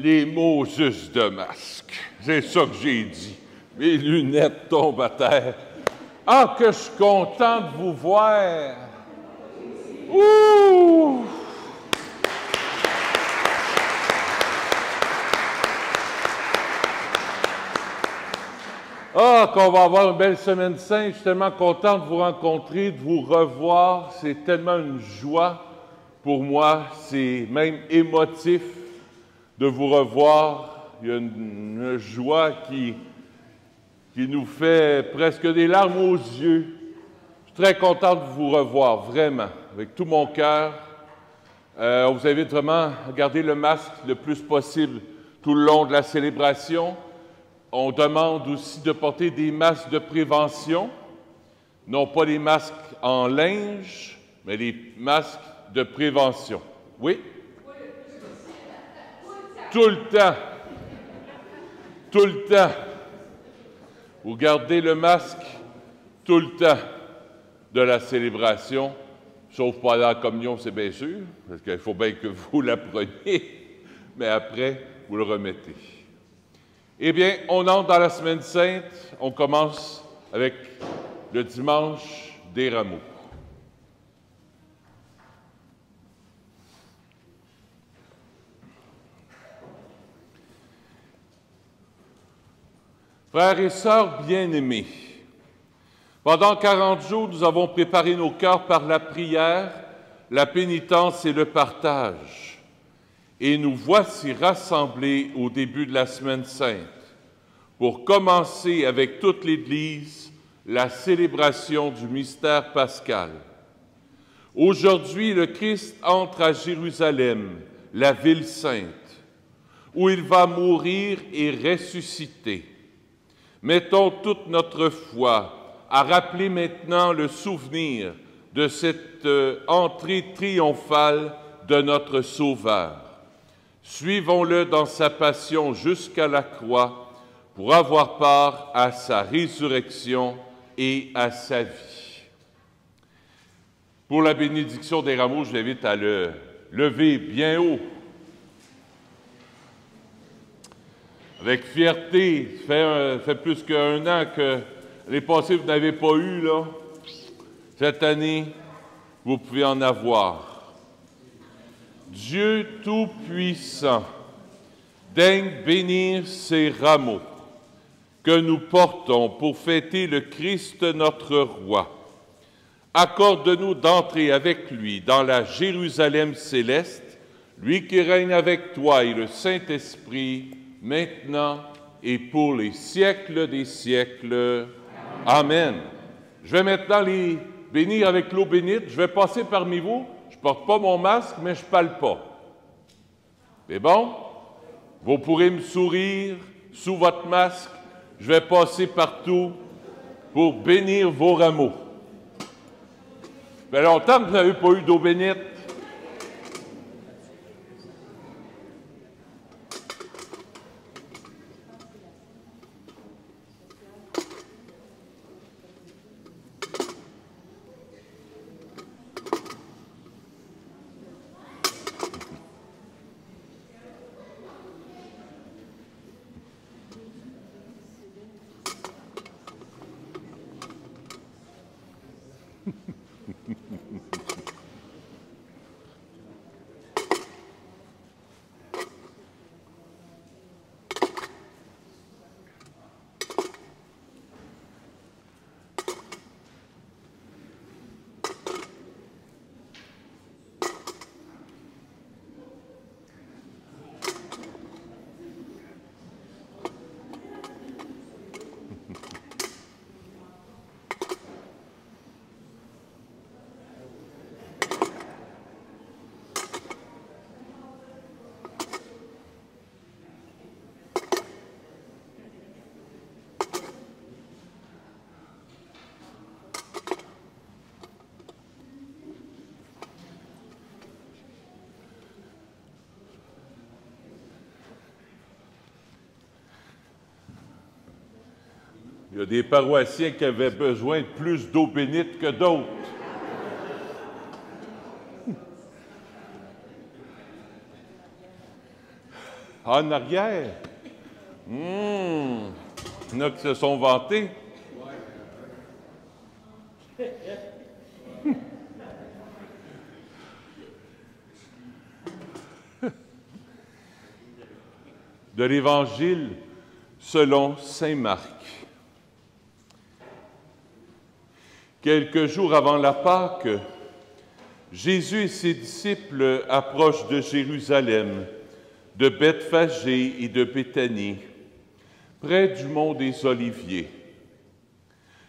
les mots juste de masque. C'est ça que j'ai dit. Mes lunettes tombent à terre. Ah, que je suis content de vous voir! Ouh! Ah, qu'on va avoir une belle semaine sainte. Je suis tellement content de vous rencontrer, de vous revoir. C'est tellement une joie pour moi. C'est même émotif de vous revoir. Il y a une joie qui nous fait presque des larmes aux yeux. Je suis très content de vous revoir, vraiment, avec tout mon cœur. On vous invite vraiment à garder le masque le plus possible tout le long de la célébration. On demande aussi de porter des masques de prévention, non pas les masques en linge, mais les masques de prévention. Oui? Tout le temps. Tout le temps. Vous gardez le masque tout le temps de la célébration, sauf pas la communion, c'est bien sûr, parce qu'il faut bien que vous la preniez, mais après, vous le remettez. Eh bien, on entre dans la Semaine sainte. On commence avec le dimanche des Rameaux. Frères et sœurs bien-aimés, pendant 40 jours, nous avons préparé nos cœurs par la prière, la pénitence et le partage. Et nous voici rassemblés au début de la Semaine sainte pour commencer avec toute l'Église la célébration du mystère pascal. Aujourd'hui, le Christ entre à Jérusalem, la ville sainte, où il va mourir et ressusciter. Mettons toute notre foi à rappeler maintenant le souvenir de cette entrée triomphale de notre Sauveur. Suivons-le dans sa passion jusqu'à la croix pour avoir part à sa résurrection et à sa vie. Pour la bénédiction des rameaux, je l'invite à le lever bien haut. Avec fierté, ça fait plus qu'1 an que les passés, vous n'avez pas eu, là. Cette année, vous pouvez en avoir. Dieu Tout-Puissant, daigne bénir ces rameaux que nous portons pour fêter le Christ notre Roi. Accorde-nous d'entrer avec lui dans la Jérusalem céleste, lui qui règne avec toi et le Saint-Esprit, maintenant et pour les siècles des siècles. Amen. Je vais maintenant les bénir avec l'eau bénite. Je vais passer parmi vous. Je ne porte pas mon masque, mais je ne parle pas. C'est bon? Vous pourrez me sourire sous votre masque. Je vais passer partout pour bénir vos rameaux. Ça fait longtemps que vous n'avez pas eu d'eau bénite. Il y a des paroissiens qui avaient besoin de plus d'eau bénite que d'autres. En arrière. Il y en a qui se sont vantés. De l'Évangile selon saint Marc. Quelques jours avant la Pâque, Jésus et ses disciples approchent de Jérusalem, de Bethphagée et de Béthanie, près du mont des Oliviers.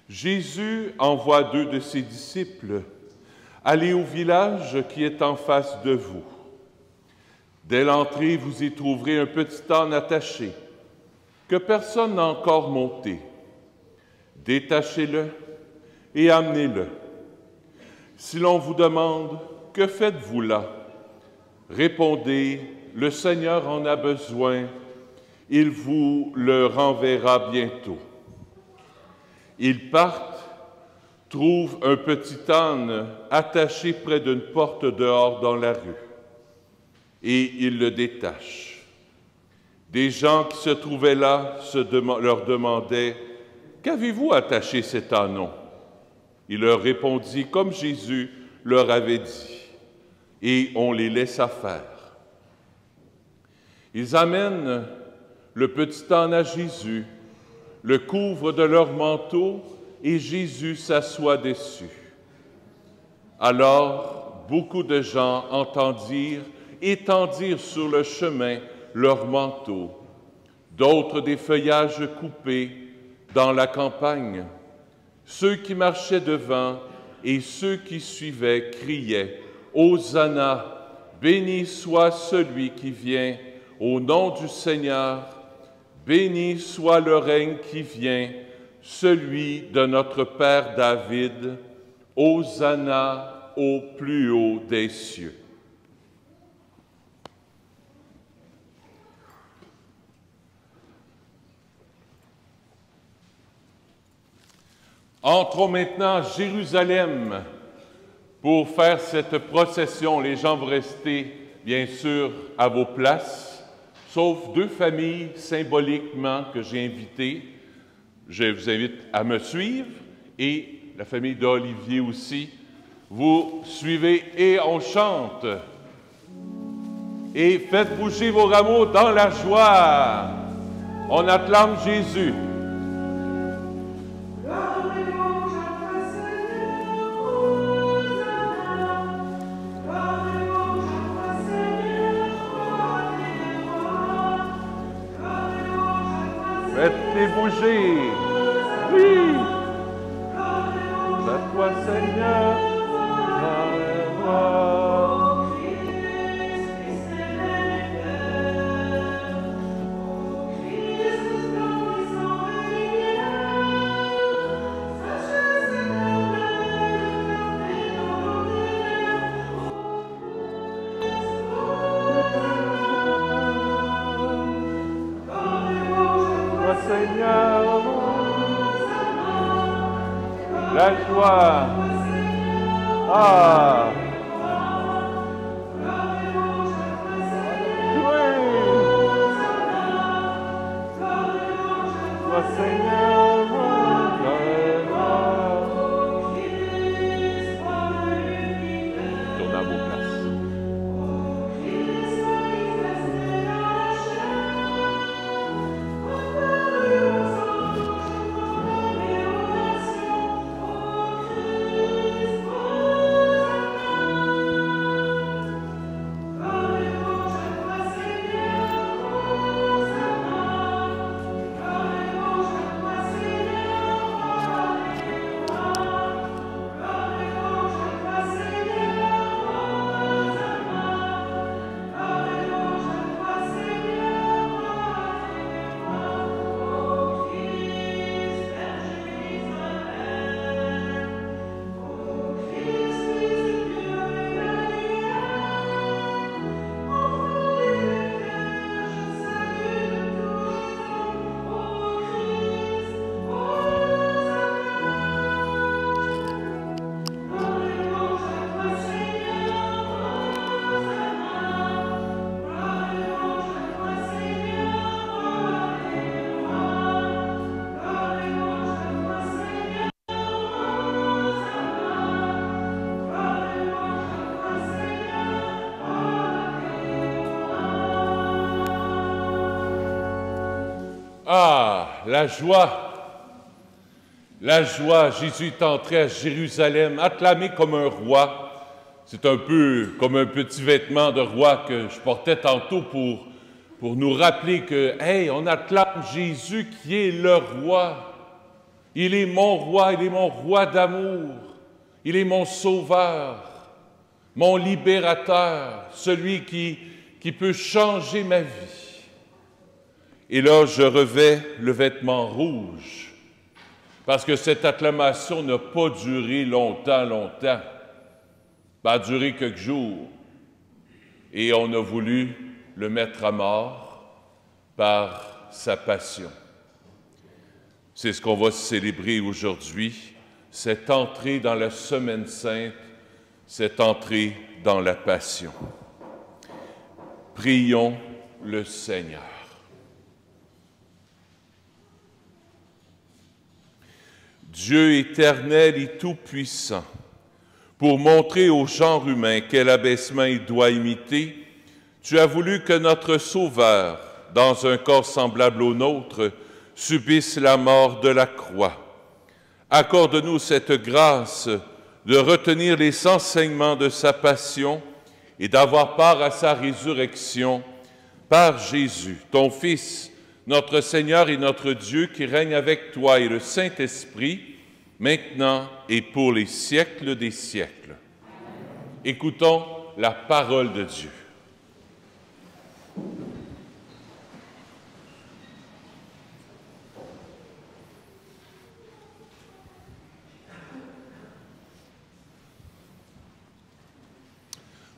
Jésus envoie 2 de ses disciples « Allez au village qui est en face de vous. Dès l'entrée, vous y trouverez un petit âne attaché, que personne n'a encore monté. Détachez-le et amenez-le. Si l'on vous demande « Que faites-vous là ?» répondez « Le Seigneur en a besoin, il vous le renverra bientôt. » Ils partent, trouvent un petit âne attaché près d'une porte dehors dans la rue, et ils le détachent. Des gens qui se trouvaient là leur demandaient « Qu'avez-vous attaché cet ânon ?» Il leur répondit comme Jésus leur avait dit, et on les laissa faire. Ils amènent le petit âne à Jésus, le couvrent de leur manteau, et Jésus s'assoit dessus. Alors, beaucoup de gens entendirent étendir sur le chemin leurs manteaux, d'autres des feuillages coupés dans la campagne. Ceux qui marchaient devant et ceux qui suivaient criaient « Hosanna, béni soit celui qui vient au nom du Seigneur, béni soit le règne qui vient, celui de notre Père David, Hosanna au plus haut des cieux. » Entrons maintenant à Jérusalem pour faire cette procession. Les gens vont rester, bien sûr, à vos places, sauf 2 familles symboliquement que j'ai invitées. Je vous invite à me suivre et la famille d'Olivier aussi. Vous suivez et on chante. Et faites bouger vos rameaux dans la joie. On acclame Jésus. Faites-les bouger. Oui. À toi, Seigneur, la gloire. Seigneur, la joie. Ah. Oui. Toi, Seigneur, tourne à vos places. la joie. La joie, Jésus est entré à Jérusalem, acclamé comme un roi. C'est un peu comme un petit vêtement de roi que je portais tantôt pour nous rappeler que, hey, on acclame Jésus qui est le roi. Il est mon roi d'amour. Il est mon sauveur, mon libérateur, celui qui peut changer ma vie. Et là, je revais le vêtement rouge, parce que cette acclamation n'a pas duré longtemps. Ça a duré quelques jours. Et on a voulu le mettre à mort par sa passion. C'est ce qu'on va célébrer aujourd'hui, cette entrée dans la Semaine sainte, cette entrée dans la Passion. Prions le Seigneur. Dieu éternel et tout-puissant, pour montrer au genre humain quel abaissement il doit imiter, tu as voulu que notre Sauveur, dans un corps semblable au nôtre, subisse la mort de la croix. Accorde-nous cette grâce de retenir les enseignements de sa passion et d'avoir part à sa résurrection par Jésus, ton Fils, notre Seigneur et notre Dieu, qui règne avec toi et le Saint-Esprit, maintenant et pour les siècles des siècles. Écoutons la parole de Dieu.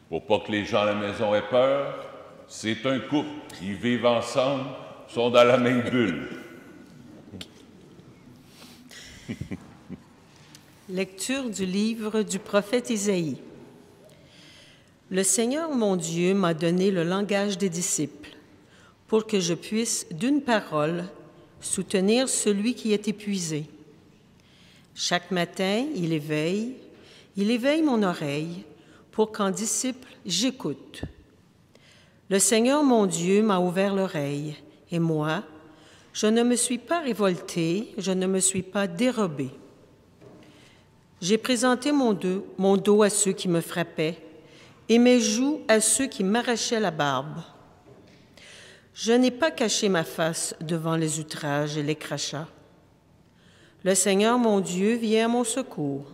Pour pas que les gens à la maison aient peur, c'est un couple. Ils vivent ensemble, sont dans la même bulle. Lecture du livre du prophète Isaïe. Le Seigneur mon Dieu m'a donné le langage des disciples, pour que je puisse, d'une parole, soutenir celui qui est épuisé. Chaque matin, il éveille mon oreille, pour qu'en disciple, j'écoute. Le Seigneur mon Dieu m'a ouvert l'oreille, et moi, je ne me suis pas révoltée, je ne me suis pas dérobée. J'ai présenté mon dos à ceux qui me frappaient, et mes joues à ceux qui m'arrachaient la barbe. Je n'ai pas caché ma face devant les outrages et les crachats. Le Seigneur mon Dieu vient à mon secours.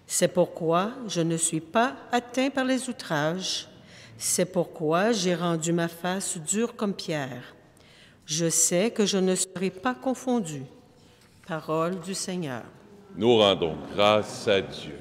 C'est pourquoi je ne suis pas atteint par les outrages. C'est pourquoi j'ai rendu ma face dure comme pierre. Je sais que je ne serai pas confondu. Parole du Seigneur. Nous rendons grâce à Dieu.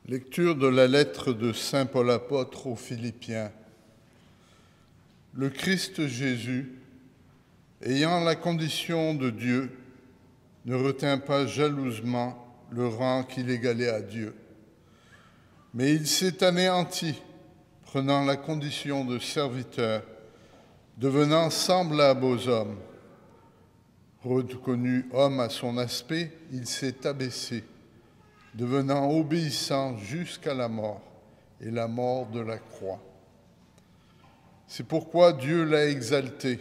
Lecture de la lettre de saint Paul apôtre aux Philippiens. Le Christ Jésus, ayant la condition de Dieu, ne retint pas jalousement le rang qu'il égalait à Dieu, mais il s'est anéanti, prenant la condition de serviteur, devenant semblable aux hommes. Reconnu homme à son aspect, il s'est abaissé, devenant obéissant jusqu'à la mort, et la mort de la croix. C'est pourquoi Dieu l'a exalté.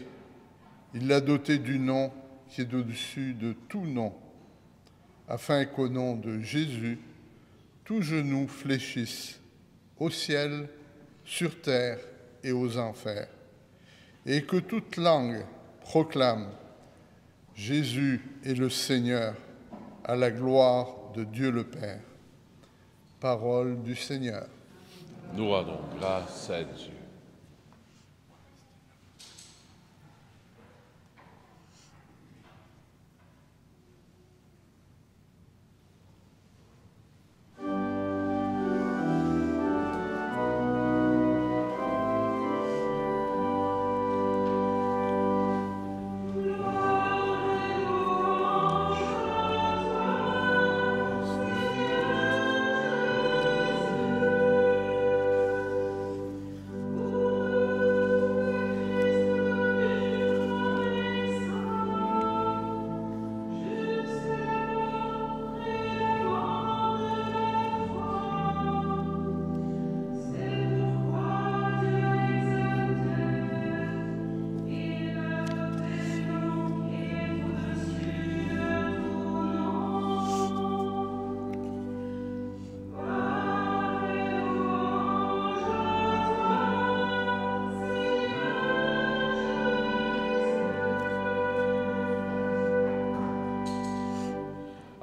Il l'a doté du nom qui est au-dessus de tout nom, afin qu'au nom de Jésus, tout genou fléchisse, au ciel, sur terre et aux enfers, et que toute langue proclame « Jésus est le Seigneur, à la gloire de Dieu le Père ». Parole du Seigneur. Nous rendons grâce à Dieu.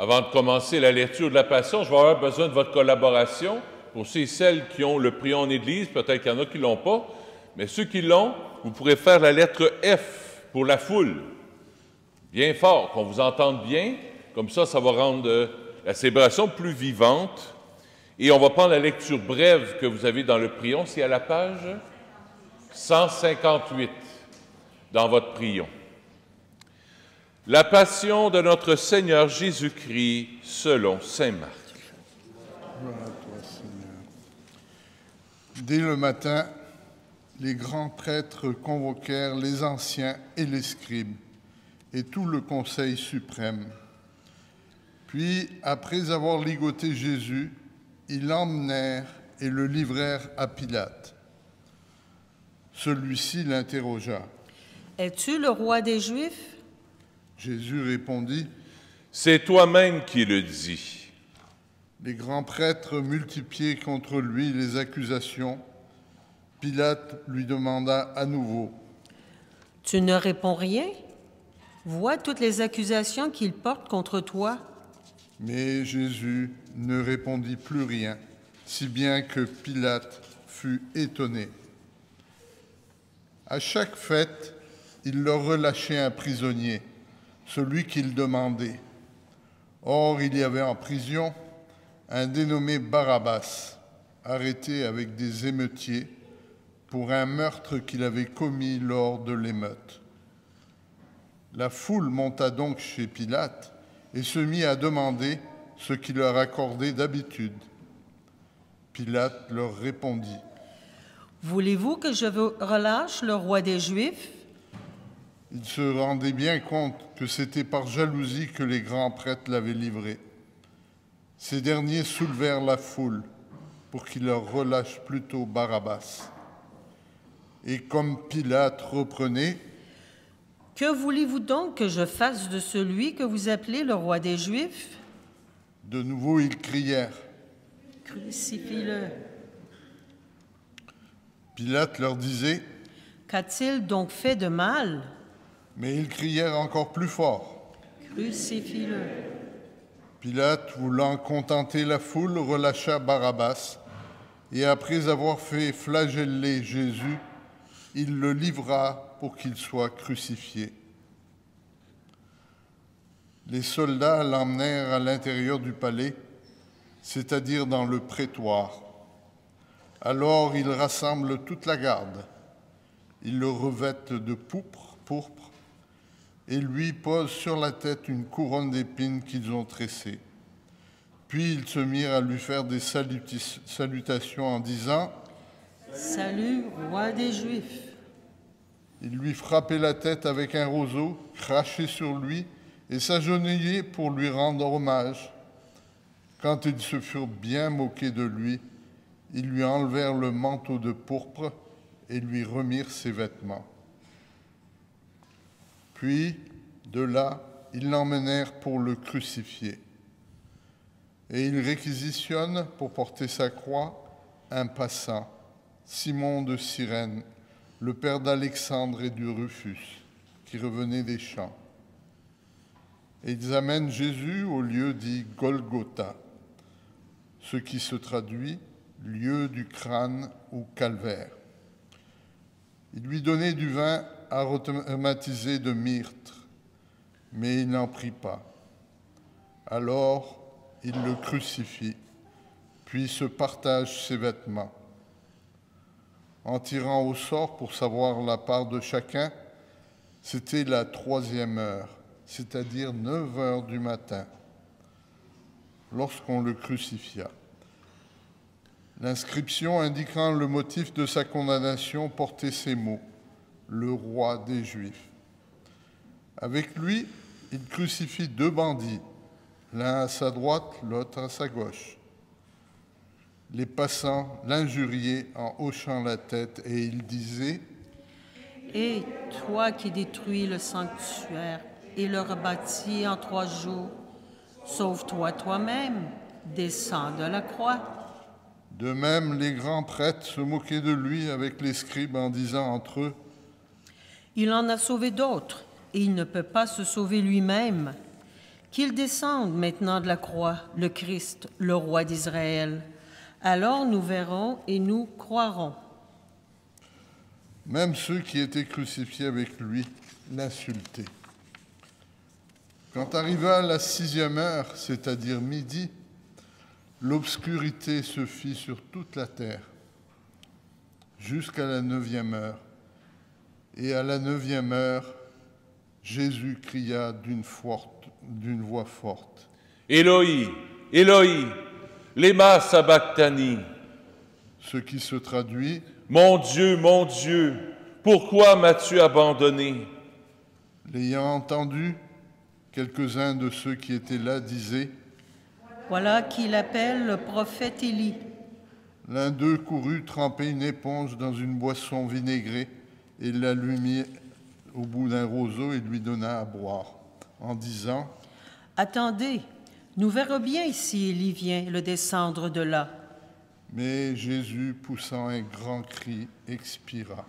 Avant de commencer la lecture de la Passion, je vais avoir besoin de votre collaboration. Pour ceux et celles qui ont le prion en Église, peut-être qu'il y en a qui ne l'ont pas, mais ceux qui l'ont, vous pourrez faire la lettre F pour la foule. Bien fort, qu'on vous entende bien. Comme ça, ça va rendre la célébration plus vivante. Et on va prendre la lecture brève que vous avez dans le prion. C'est à la page 158 dans votre prion. La Passion de notre Seigneur Jésus-Christ selon saint Marc. Gloire à toi, Seigneur. Dès le matin, les grands prêtres convoquèrent les anciens et les scribes et tout le conseil suprême. Puis, après avoir ligoté Jésus, ils l'emmenèrent et le livrèrent à Pilate. Celui-ci l'interrogea. « Es-tu le roi des Juifs » Jésus répondit, « C'est toi-même qui le dis. » Les grands prêtres multipliaient contre lui les accusations. Pilate lui demanda à nouveau, « Tu ne réponds rien? Vois toutes les accusations qu'il porte contre toi. » Mais Jésus ne répondit plus rien, si bien que Pilate fut étonné. À chaque fête, il leur relâchait un prisonnier, celui qu'il demandait. Or, il y avait en prison un dénommé Barabbas, arrêté avec des émeutiers pour un meurtre qu'il avait commis lors de l'émeute. La foule monta donc chez Pilate et se mit à demander ce qu'il leur accordait d'habitude. Pilate leur répondit, « Voulez-vous que je vous relâche le roi des Juifs » Il se rendait bien compte que c'était par jalousie que les grands prêtres l'avaient livré. Ces derniers soulevèrent la foule pour qu'il leur relâche plutôt Barabbas. Et comme Pilate reprenait, « Que voulez-vous donc que je fasse de celui que vous appelez le roi des Juifs » de nouveau ils crièrent, « Crucifie-le » Pilate leur disait, « Qu'a-t-il donc fait de mal » mais ils crièrent encore plus fort. « Crucifie-le » Pilate, voulant contenter la foule, relâcha Barabbas, et après avoir fait flageller Jésus, il le livra pour qu'il soit crucifié. Les soldats l'emmenèrent à l'intérieur du palais c'est-à-dire dans le prétoire. Alors ils rassemblent toute la garde. Ils le revêtent de pourpre et lui posent sur la tête une couronne d'épines qu'ils ont tressée. Puis ils se mirent à lui faire des salutations en disant « Salut, roi des Juifs !» Ils lui frappaient la tête avec un roseau, crachaient sur lui et s'agenouillaient pour lui rendre hommage. Quand ils se furent bien moqués de lui, ils lui enlevèrent le manteau de pourpre et lui remirent ses vêtements. Puis, de là, ils l'emmenèrent pour le crucifier. Et ils réquisitionnent pour porter sa croix un passant, Simon de Cyrène, le père d'Alexandre et du Rufus, qui revenait des champs. Et ils amènent Jésus au lieu dit Golgotha, ce qui se traduit lieu du crâne ou calvaire. Il lui donnait du vin aromatisé de myrte, mais il n'en prit pas. Alors, il le crucifie, puis se partage ses vêtements. En tirant au sort pour savoir la part de chacun, c'était la 3e heure, c'est-à-dire 9 heures du matin, lorsqu'on le crucifia. L'inscription indiquant le motif de sa condamnation portait ces mots « Le roi des Juifs ». Avec lui, il crucifie 2 bandits, l'un à sa droite, l'autre à sa gauche. Les passants l'injuriaient en hochant la tête et ils disaient « Et toi qui détruis le sanctuaire et le rebâtis en 3 jours, sauve-toi toi-même, descends de la croix. » De même, les grands prêtres se moquaient de lui avec les scribes en disant entre eux « Il en a sauvé d'autres, et il ne peut pas se sauver lui-même. Qu'il descende maintenant de la croix, le Christ, le roi d'Israël. Alors nous verrons et nous croirons. » Même ceux qui étaient crucifiés avec lui l'insultaient. Quand arriva la 6e heure, c'est-à-dire midi, l'obscurité se fit sur toute la terre, jusqu'à la 9e heure. Et à la 9e heure, Jésus cria d'une voix forte. « Éloi, Éloi, lema sabachthani » ce qui se traduit « Mon Dieu, pourquoi m'as-tu abandonné ?» L'ayant entendu, quelques-uns de ceux qui étaient là disaient « Voilà qu'il appelle le prophète Élie. » L'un d'eux courut tremper une éponge dans une boisson vinaigrée et la lui mit au bout d'un roseau et lui donna à boire, en disant « Attendez, nous verrons bien si Élie vient le descendre de là. » Mais Jésus, poussant un grand cri, expira.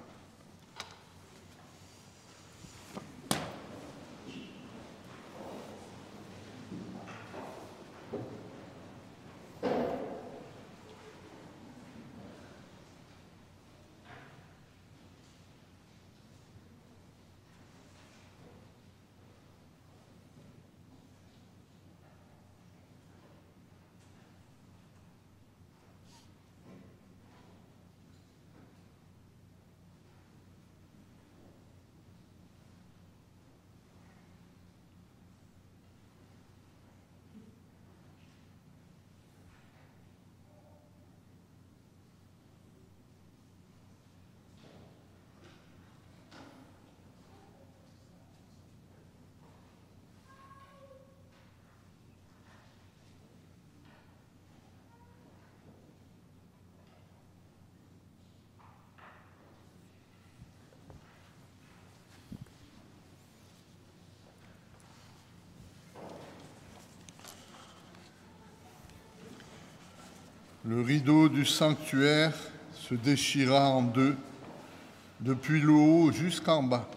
Le rideau du sanctuaire se déchira en 2, depuis le haut jusqu'en bas.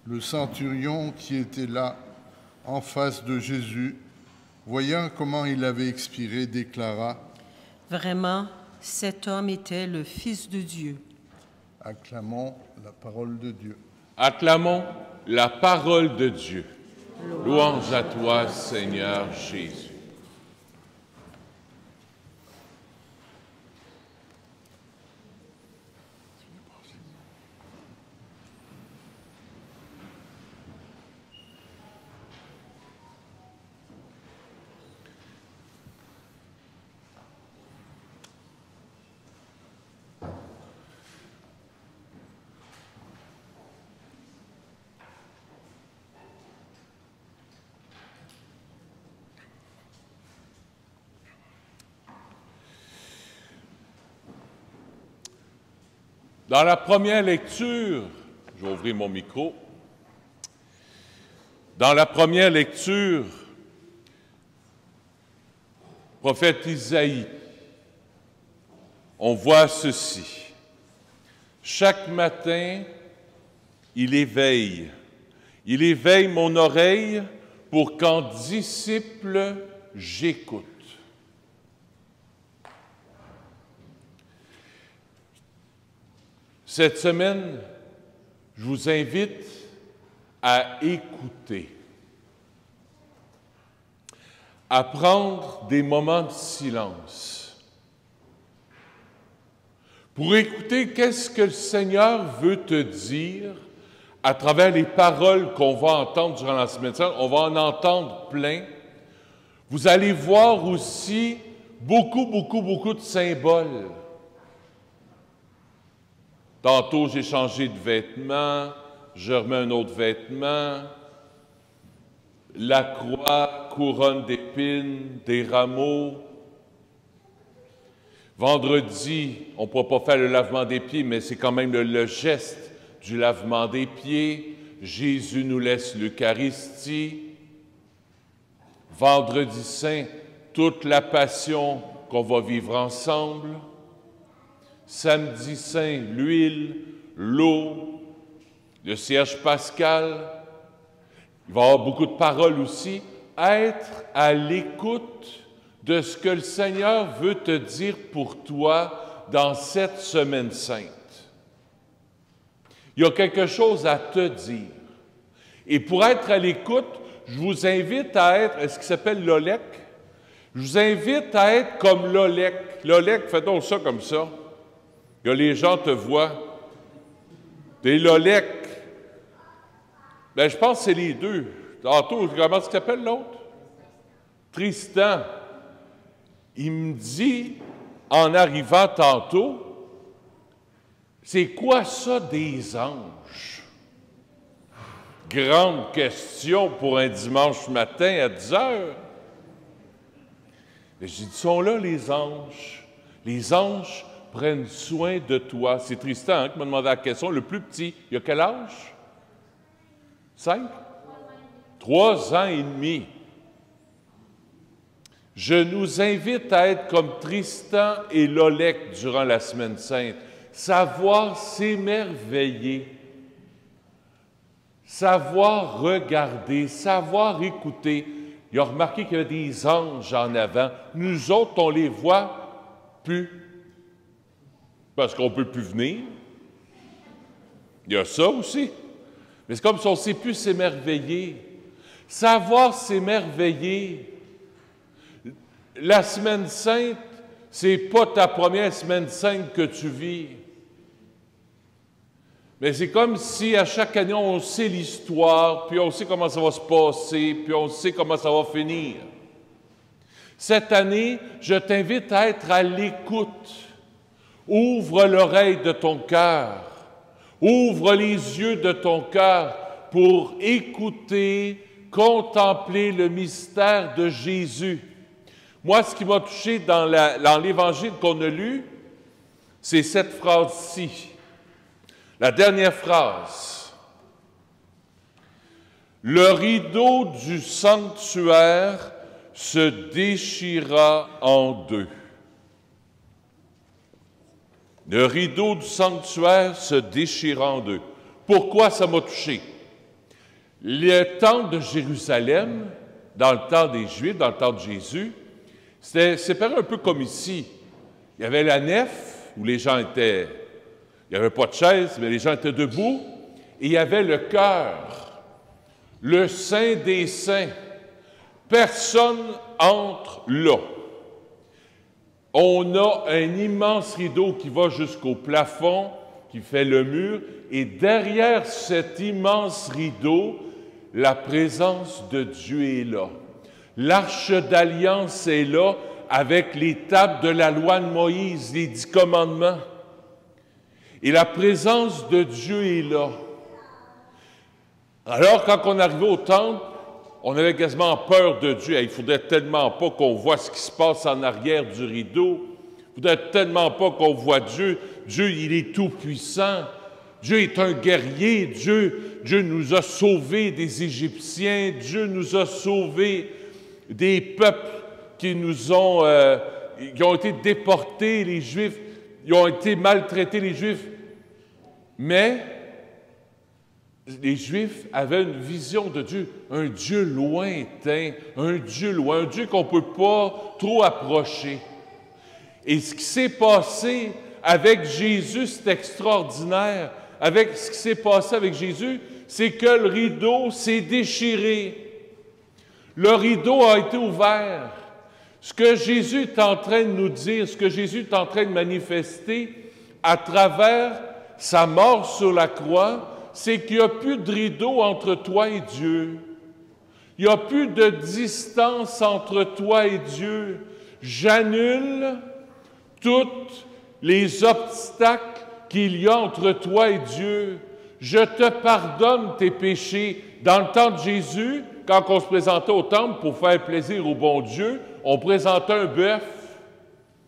Le centurion qui était là, en face de Jésus, voyant comment il avait expiré, déclara « Vraiment, cet homme était le Fils de Dieu. » Acclamons la parole de Dieu. Acclamons la parole de Dieu. Louange à toi, Seigneur Jésus. Dans la première lecture, je vais ouvrir mon micro. Dans la première lecture, prophète Isaïe, on voit ceci. Chaque matin, il éveille mon oreille pour qu'en disciple, j'écoute. Cette semaine, je vous invite à écouter, à prendre des moments de silence pour écouter qu'est-ce que le Seigneur veut te dire à travers les paroles qu'on va entendre durant la semaine sainte. On va en entendre plein. Vous allez voir aussi beaucoup de symboles. Tantôt, j'ai changé de vêtement, je remets un autre vêtement, la croix, couronne d'épines, des rameaux. Vendredi, on ne pourra pas faire le lavement des pieds, mais c'est quand même le geste du lavement des pieds. Jésus nous laisse l'Eucharistie. Vendredi saint, toute la passion qu'on va vivre ensemble. Samedi saint, l'huile, l'eau, le cierge pascal. Il va y avoir beaucoup de paroles aussi. Être à l'écoute de ce que le Seigneur veut te dire pour toi dans cette semaine sainte. Il y a quelque chose à te dire. Et pour être à l'écoute, je vous invite à être, ce qui s'appelle l'Olek, je vous invite à être comme l'Olek. L'Olek, fais donc ça comme ça. Que les gens te voient. Des Lolek. Ben, je pense que c'est les deux. Tantôt, comment ça s'appelle l'autre? Tristan. Il me dit, en arrivant tantôt, c'est quoi ça des anges? Grande question pour un dimanche matin à 10 heures. Mais j'ai dit, sont là les anges. Les anges prennent soin de toi. C'est Tristan qui m'a demandé la question. Le plus petit, il a quel âge? 5? 3 ans et demi. Je nous invite à être comme Tristan et Lolek durant la Semaine sainte. Savoir s'émerveiller. Savoir regarder, savoir écouter. Il a remarqué qu'il y avait des anges en avant. Nous autres, on les voit plus. Parce qu'on ne peut plus venir. Il y a ça aussi. Mais c'est comme si on ne sait plus s'émerveiller. Savoir s'émerveiller. La Semaine sainte, c'est pas ta première Semaine sainte que tu vis. Mais c'est comme si à chaque année, on sait l'histoire, puis on sait comment ça va se passer, puis on sait comment ça va finir. Cette année, je t'invite à être à l'écoute. Ouvre l'oreille de ton cœur. Ouvre les yeux de ton cœur pour écouter, contempler le mystère de Jésus. Moi, ce qui m'a touché dans l'Évangile qu'on a lu, c'est cette phrase-ci. La dernière phrase. Le rideau du sanctuaire se déchira en deux. Le rideau du sanctuaire se déchira en deux. Pourquoi ça m'a touché? Le temple de Jérusalem, dans le temps des Juifs, dans le temps de Jésus, c'était séparé un peu comme ici. Il y avait la nef, où les gens étaient... Il n'y avait pas de chaise, mais les gens étaient debout. Et il y avait le cœur, le Saint des Saints. Personne entre là. On a un immense rideau qui va jusqu'au plafond, qui fait le mur. Et derrière cet immense rideau, la présence de Dieu est là. L'Arche d'Alliance est là avec les tables de la loi de Moïse, les 10 commandements. Et la présence de Dieu est là. Alors, quand on arrivait au temple, on avait quasiment peur de Dieu. Il ne faudrait tellement pas qu'on voit ce qui se passe en arrière du rideau. ne voudrait tellement pas qu'on voit Dieu. Dieu, il est tout-puissant. Dieu est un guerrier. Dieu nous a sauvés des Égyptiens. Dieu nous a sauvés des peuples qui ont été déportés, les Juifs. Ils ont été maltraités, les Juifs. Mais les Juifs avaient une vision de Dieu, un Dieu lointain, un Dieu qu'on ne peut pas trop approcher. Et ce qui s'est passé avec Jésus, c'est extraordinaire. Avec ce qui s'est passé avec Jésus, c'est que le rideau s'est déchiré. Le rideau a été ouvert. Ce que Jésus est en train de nous dire, ce que Jésus est en train de manifester à travers sa mort sur la croix, c'est qu'il n'y a plus de rideau entre toi et Dieu. Il n'y a plus de distance entre toi et Dieu. J'annule tous les obstacles qu'il y a entre toi et Dieu. Je te pardonne tes péchés. Dans le temps de Jésus, quand on se présentait au temple pour faire plaisir au bon Dieu, on présentait un bœuf,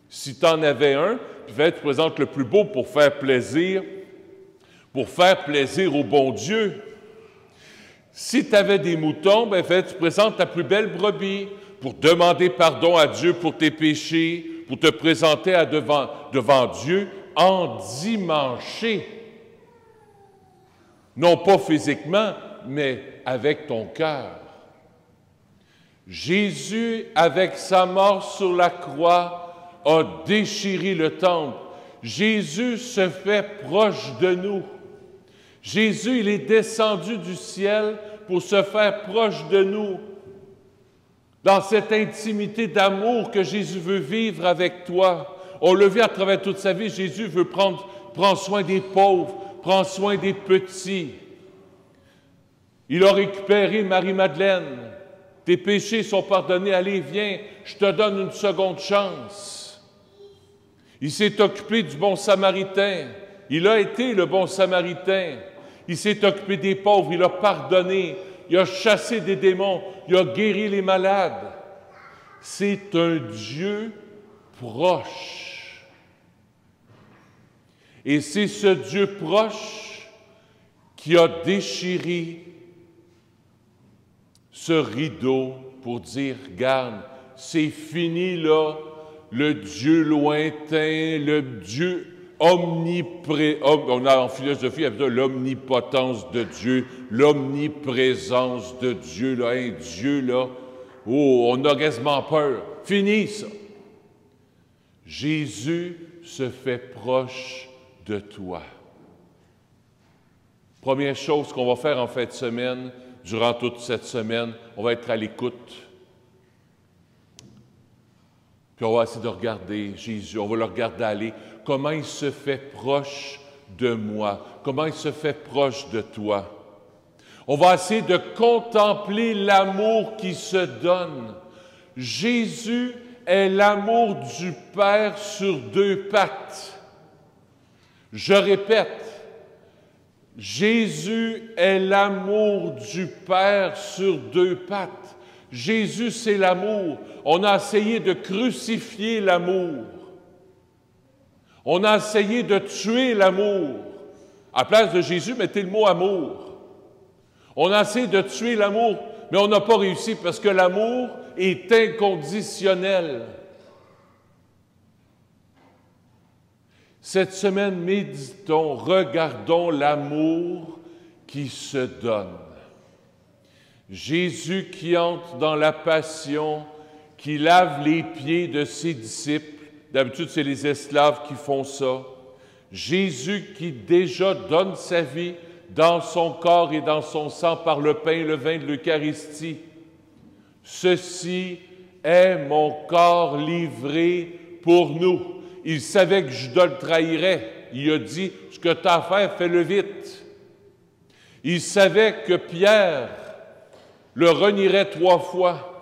si tu en avais un, puis tu présentes le plus beau pour faire plaisir au bon Dieu. Si tu avais des moutons, tu présentes ta plus belle brebis pour demander pardon à Dieu pour tes péchés, pour te présenter devant Dieu endimanché. Non pas physiquement, mais avec ton cœur. Jésus, avec sa mort sur la croix, a déchiré le temple. Jésus se fait proche de nous. Jésus, il est descendu du ciel pour se faire proche de nous. Dans cette intimité d'amour que Jésus veut vivre avec toi. On le vit à travers toute sa vie. Jésus veut prendre soin des pauvres, prendre soin des petits. Il a récupéré Marie-Madeleine. Tes péchés sont pardonnés. Allez, viens, je te donne une seconde chance. Il s'est occupé du bon Samaritain. Il a été le bon Samaritain. Il s'est occupé des pauvres, il a pardonné, il a chassé des démons, il a guéri les malades. C'est un Dieu proche. Et c'est ce Dieu proche qui a déchiré ce rideau pour dire, regarde, c'est fini là, le Dieu lointain, le Dieu on a en philosophie l'omnipotence de Dieu, l'omniprésence de Dieu, là, un Dieu, là, oh, on a quasiment peur. Fini, ça. Jésus se fait proche de toi. Première chose qu'on va faire en fin de semaine, durant toute cette semaine, on va être à l'écoute. Puis on va essayer de regarder Jésus, on va le regarder aller. Comment il se fait proche de moi? Comment il se fait proche de toi? On va essayer de contempler l'amour qui se donne. Jésus est l'amour du Père sur deux pattes. Je répète, Jésus est l'amour du Père sur deux pattes. Jésus, c'est l'amour. On a essayé de crucifier l'amour. On a essayé de tuer l'amour. À la place de Jésus, mettez le mot amour. On a essayé de tuer l'amour, mais on n'a pas réussi parce que l'amour est inconditionnel. Cette semaine, méditons, regardons l'amour qui se donne. Jésus qui entre dans la passion, qui lave les pieds de ses disciples. D'habitude, c'est les esclaves qui font ça. Jésus qui déjà donne sa vie dans son corps et dans son sang par le pain et le vin de l'Eucharistie. Ceci est mon corps livré pour nous. Il savait que Judas le trahirait. Il a dit, ce que tu as à faire, fais-le vite. Il savait que Pierre le renierait 3 fois.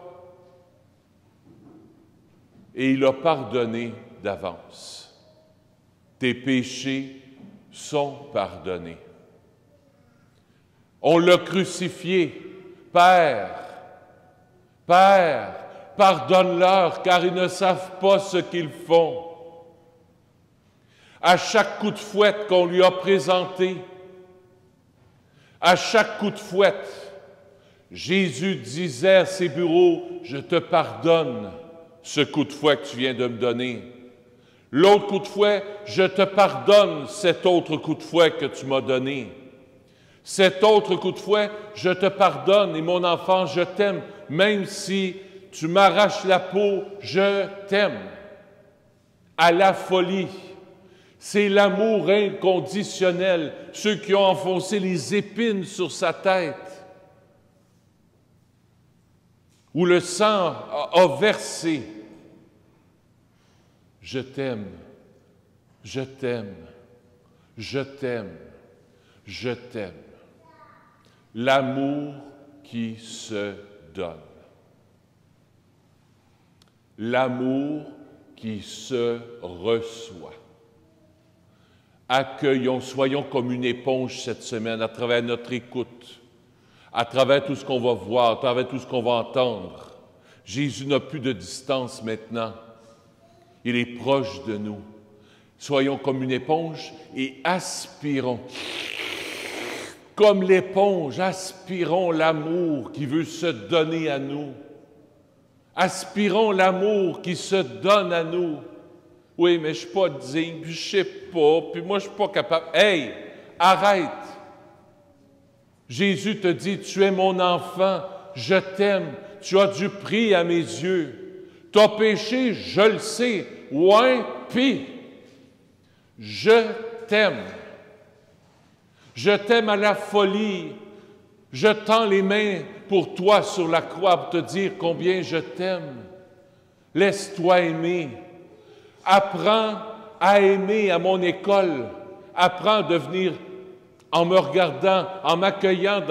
Et il a pardonné d'avance. Tes péchés sont pardonnés. On l'a crucifié. Père, Père, pardonne-leur, car ils ne savent pas ce qu'ils font. À chaque coup de fouette qu'on lui a présenté, à chaque coup de fouette, Jésus disait à ses bourreaux, « Je te pardonne ce coup de fouet que tu viens de me donner. L'autre coup de fouet, je te pardonne cet autre coup de fouet que tu m'as donné. Cet autre coup de fouet, je te pardonne et mon enfant, je t'aime. Même si tu m'arraches la peau, je t'aime. » À la folie. C'est l'amour inconditionnel, ceux qui ont enfoncé les épines sur sa tête, où le sang a versé. Je t'aime, je t'aime, je t'aime, je t'aime. L'amour qui se donne. L'amour qui se reçoit. Accueillons, soyons comme une éponge cette semaine à travers notre écoute, à travers tout ce qu'on va voir, à travers tout ce qu'on va entendre. Jésus n'a plus de distance maintenant. Il est proche de nous. Soyons comme une éponge et aspirons. Comme l'éponge, aspirons l'amour qui veut se donner à nous. Aspirons l'amour qui se donne à nous. Oui, mais je ne suis pas digne, puis je ne sais pas, puis moi je ne suis pas capable. Hey, arrête! Jésus te dit, tu es mon enfant, je t'aime, tu as du prix à mes yeux. Tu as péché, je le sais, ouais, puis je t'aime. Je t'aime à la folie. Je tends les mains pour toi sur la croix pour te dire combien je t'aime. Laisse-toi aimer. Apprends à aimer à mon école. Apprends à devenir, en me regardant, en m'accueillant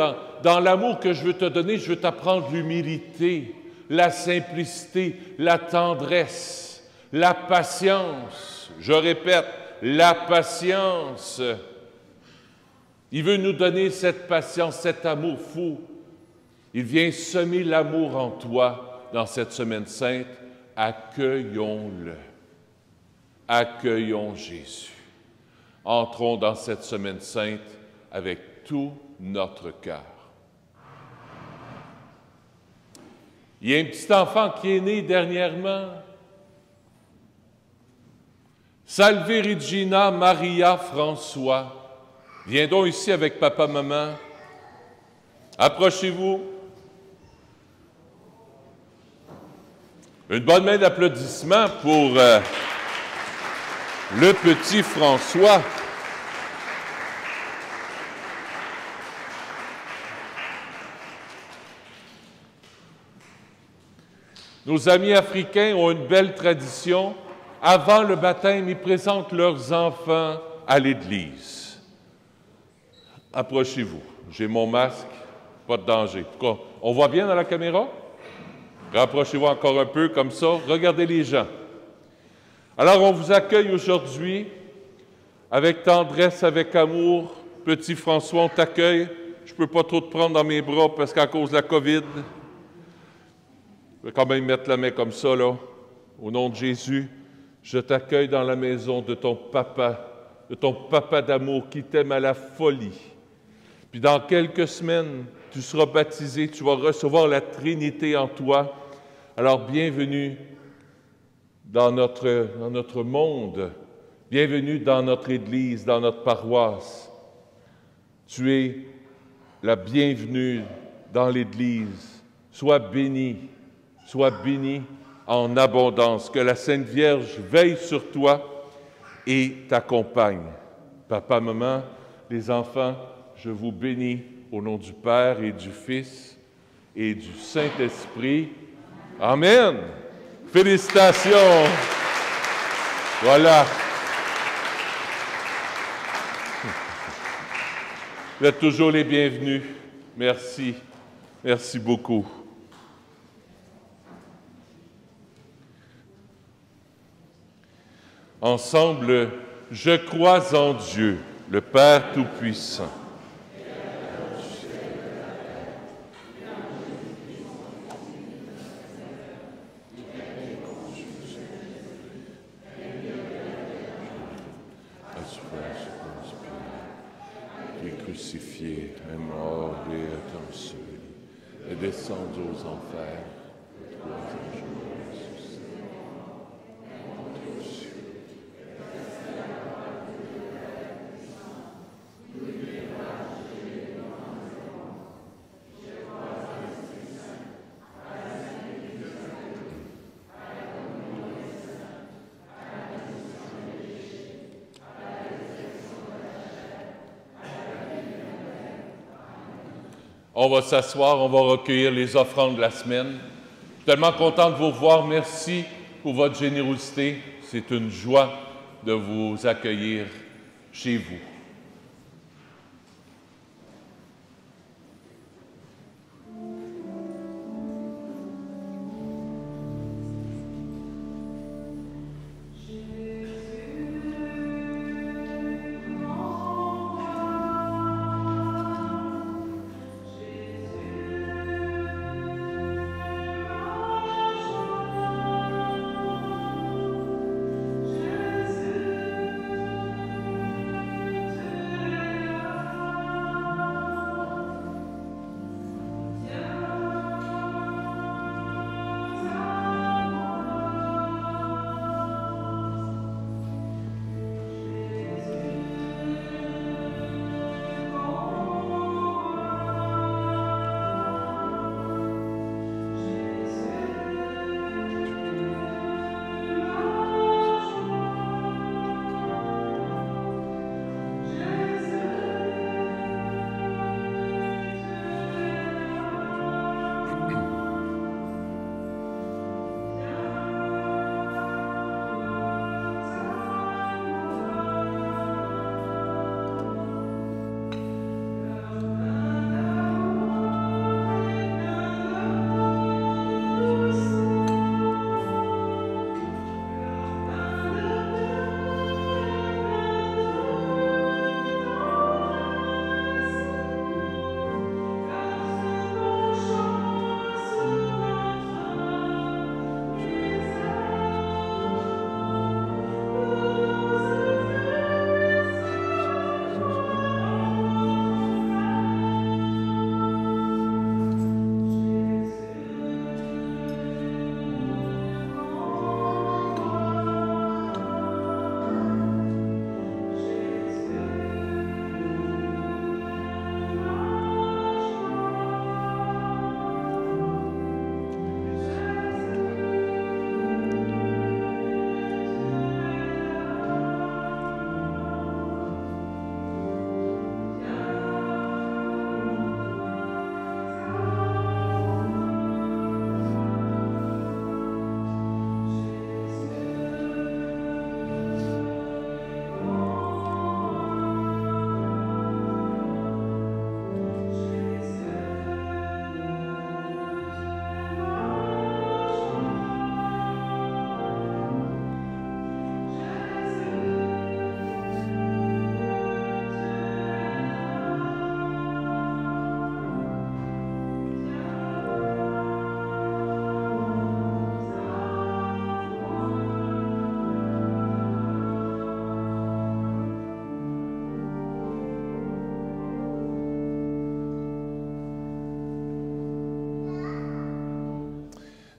dans l'amour que je veux te donner, je veux t'apprendre l'humilité, la simplicité, la tendresse, la patience. Je répète, la patience. Il veut nous donner cette patience, cet amour fou. Il vient semer l'amour en toi dans cette semaine sainte. Accueillons-le. Accueillons Jésus. Entrons dans cette semaine sainte avec tout notre cœur. Il y a un petit enfant qui est né dernièrement. Salve Regina Maria François. Viens donc ici avec papa, maman. Approchez-vous. Une bonne main d'applaudissements pour le petit François. Nos amis africains ont une belle tradition. Avant le baptême, ils présentent leurs enfants à l'Église. Approchez-vous. J'ai mon masque, pas de danger. On voit bien dans la caméra? Rapprochez-vous encore un peu, comme ça. Regardez les gens. Alors, on vous accueille aujourd'hui avec tendresse, avec amour. Petit François, on t'accueille. Je ne peux pas trop te prendre dans mes bras parce qu'à cause de la COVID, je vais quand même mettre la main comme ça, là. Au nom de Jésus, je t'accueille dans la maison de ton papa d'amour qui t'aime à la folie. Puis dans quelques semaines, tu seras baptisé, tu vas recevoir la Trinité en toi. Alors bienvenue dans notre monde, bienvenue dans notre Église, dans notre paroisse. Tu es la bienvenue dans l'Église. Sois béni en abondance. Que la Sainte Vierge veille sur toi et t'accompagne. Papa, maman, les enfants, je vous bénis au nom du Père et du Fils et du Saint-Esprit. Amen. Félicitations. Voilà. Vous êtes toujours les bienvenus. Merci. Merci beaucoup. Ensemble, je crois en Dieu, le Père Tout-Puissant. qui est mort et est enseveli, et descendu aux enfers, le troisième jour ressuscité. On va s'asseoir, on va recueillir les offrandes de la semaine. Je suis tellement content de vous voir. Merci pour votre générosité. C'est une joie de vous accueillir chez vous.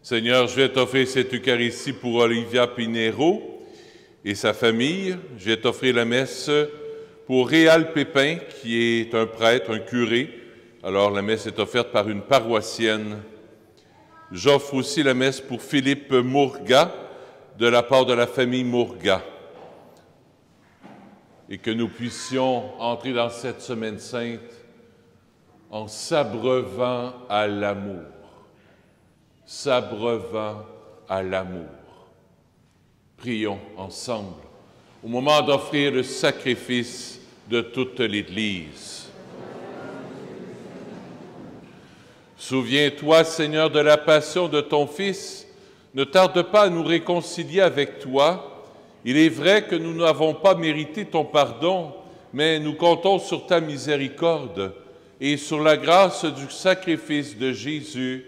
Seigneur, je vais t'offrir cette Eucharistie pour Olivia Pinheiro et sa famille. Je vais t'offrir la messe pour Réal Pépin, qui est un prêtre, un curé. Alors, la messe est offerte par une paroissienne. J'offre aussi la messe pour Philippe Mourga, de la part de la famille Mourga. Et que nous puissions entrer dans cette semaine sainte en s'abreuvant à l'amour. S'abreuvant à l'amour. Prions ensemble au moment d'offrir le sacrifice de toute l'Église. Souviens-toi, Seigneur, de la passion de ton Fils. Ne tarde pas à nous réconcilier avec toi. Il est vrai que nous n'avons pas mérité ton pardon, mais nous comptons sur ta miséricorde et sur la grâce du sacrifice de Jésus,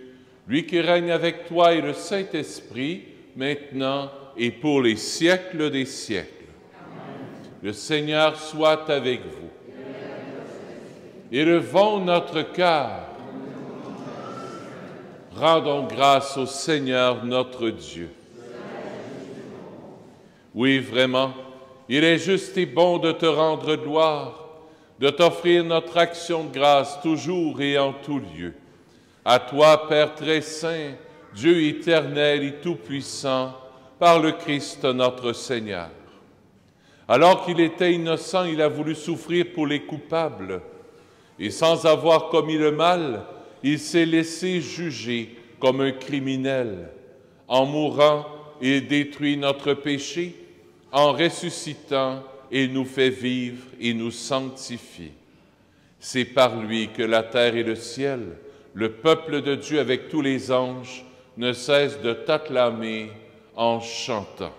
lui qui règne avec toi et le Saint-Esprit, maintenant et pour les siècles des siècles. Amen. Le Seigneur soit avec vous. Élevons notre cœur. Rendons grâce au Seigneur notre Dieu. Oui, vraiment, il est juste et bon de te rendre gloire, de t'offrir notre action de grâce toujours et en tout lieu. À toi, Père très saint, Dieu éternel et tout-puissant, par le Christ notre Seigneur. Alors qu'il était innocent, il a voulu souffrir pour les coupables, et sans avoir commis le mal, il s'est laissé juger comme un criminel. En mourant, il détruit notre péché, en ressuscitant, il nous fait vivre et nous sanctifie. C'est par lui que la terre et le ciel, le peuple de Dieu avec tous les anges, ne cessent de t'acclamer en chantant.